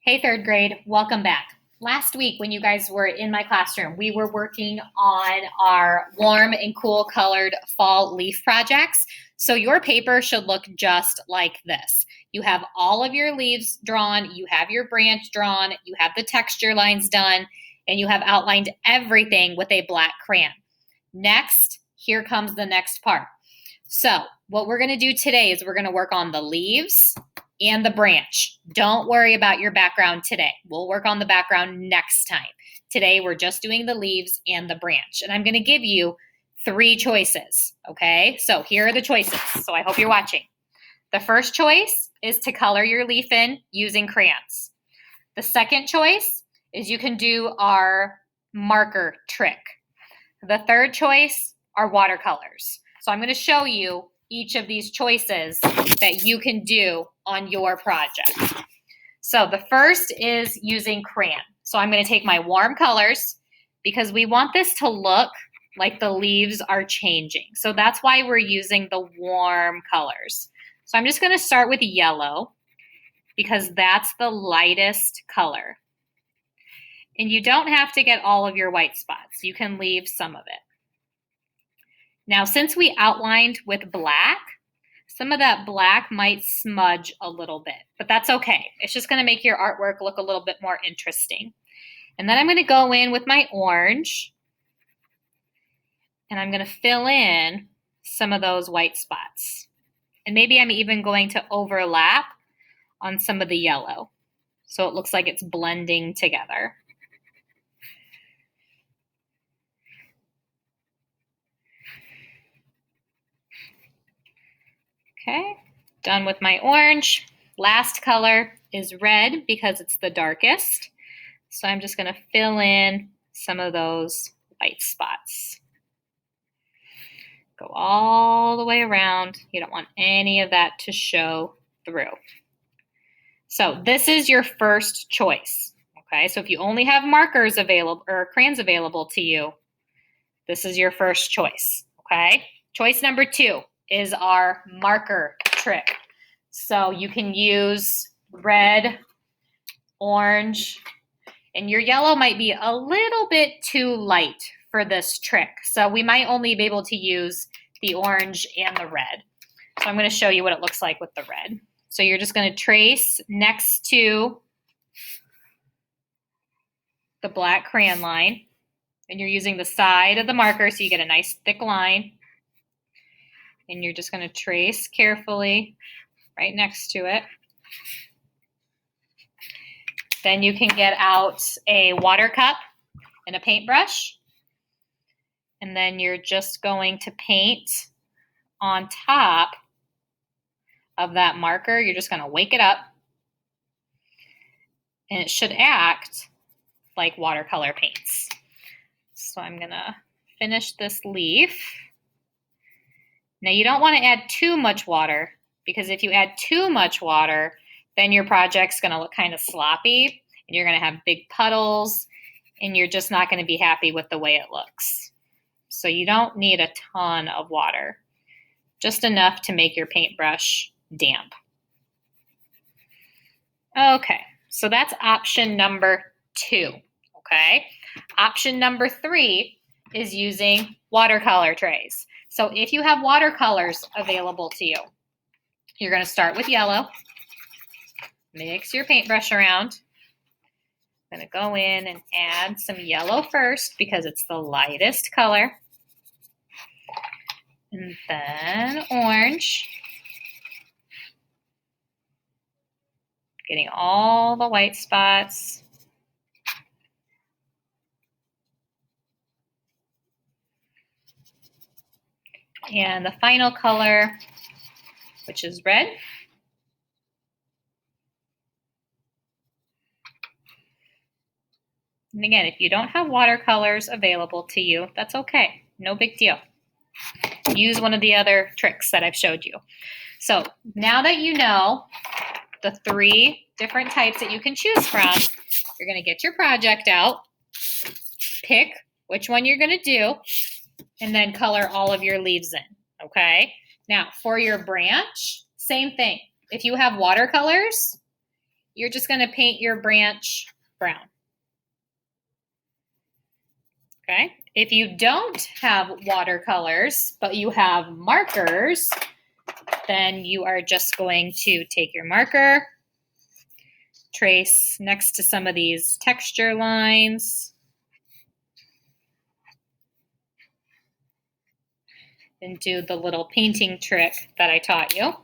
Hey, third grade, welcome back. Last week, when you guys were in my classroom, we were working on our warm and cool colored fall leaf projects. So your paper should look just like this. You have all of your leaves drawn, you have your branch drawn, you have the texture lines done, and you have outlined everything with a black crayon. Next, here comes the next part. So what we're gonna do today is we're gonna work on the leaves and the branch. Don't worry about your background today. We'll work on the background next time. Today, we're just doing the leaves and the branch. And I'm going to give you 3 choices, okay? So here are the choices. So I hope you're watching. The first choice is to color your leaf in using crayons. The second choice is you can do our marker trick. The third choice are watercolors. So I'm going to show you each of these choices that you can do on your project. So the first is using crayon. So I'm going to take my warm colors because we want this to look like the leaves are changing. So that's why we're using the warm colors. So I'm just going to start with yellow because that's the lightest color. And you don't have to get all of your white spots. You can leave some of it. Now, since we outlined with black, some of that black might smudge a little bit, but that's okay. It's just going to make your artwork look a little bit more interesting. And then I'm going to go in with my orange, and I'm going to fill in some of those white spots. And maybe I'm even going to overlap on some of the yellow, so it looks like it's blending together. Okay, done with my orange. Last color is red because it's the darkest. So I'm just going to fill in some of those white spots. Go all the way around. You don't want any of that to show through. So this is your first choice. Okay, so if you only have markers available or crayons available to you, this is your first choice. Okay, choice number 2 is our marker trick. So you can use red, orange, and your yellow might be a little bit too light for this trick. So we might only be able to use the orange and the red. So I'm going to show you what it looks like with the red. So you're just going to trace next to the black crayon line, and you're using the side of the marker so you get a nice thick line. And you're just going to trace carefully right next to it. Then you can get out a water cup and a paintbrush. And then you're just going to paint on top of that marker. You're just going to wake it up. And it should act like watercolor paints. So I'm going to finish this leaf. Now you don't want to add too much water because if you add too much water, then your project's going to look kind of sloppy and you're going to have big puddles and you're just not going to be happy with the way it looks. So you don't need a ton of water, just enough to make your paintbrush damp. Okay, so that's option number 2, okay? Option number 3 is using watercolor trays. So if you have watercolors available to you, you're going to start with yellow, mix your paintbrush around. I'm going to go in and add some yellow first because it's the lightest color. And then orange. Getting all the white spots. And the final color, which is red. And again, if you don't have watercolors available to you, that's okay. No big deal. Use one of the other tricks that I've showed you. So now that you know the 3 different types that you can choose from, you're going to get your project out, pick which one you're going to do, and then color all of your leaves in, okay? Now, for your branch, same thing. If you have watercolors, you're just going to paint your branch brown. Okay. If you don't have watercolors, but you have markers, then you are just going to take your marker, trace next to some of these texture lines, and do the little painting trick that I taught you.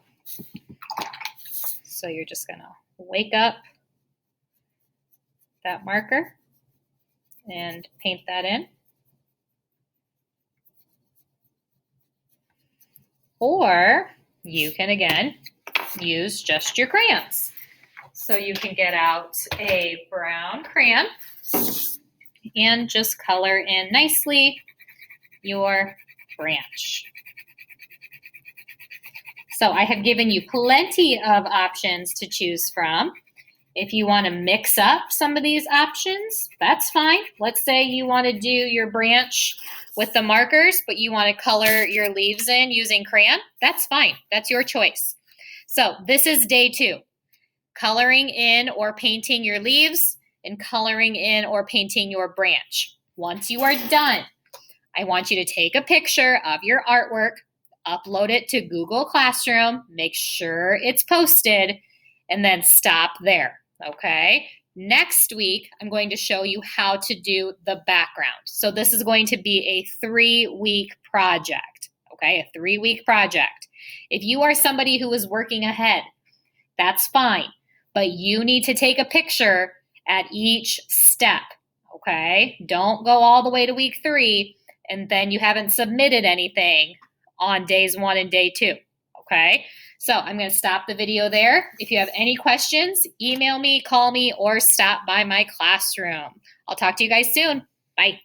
So you're just going to wake up that marker and paint that in. Or you can, again, use just your crayons. So you can get out a brown crayon and just color in nicely your branch. So I have given you plenty of options to choose from. If you want to mix up some of these options, that's fine. Let's say you want to do your branch with the markers, but you want to color your leaves in using crayon, that's fine. That's your choice. So this is day 2. Coloring in or painting your leaves and coloring in or painting your branch. Once you are done, I want you to take a picture of your artwork, upload it to Google Classroom, make sure it's posted, and then stop there, okay? Next week, I'm going to show you how to do the background. So this is going to be a 3-week project, okay? A 3-week project. If you are somebody who is working ahead, that's fine, but you need to take a picture at each step, okay? Don't go all the way to week 3 and then you haven't submitted anything on days 1 and day 2, okay? So I'm going to stop the video there. If you have any questions, email me, call me, or stop by my classroom. I'll talk to you guys soon. Bye.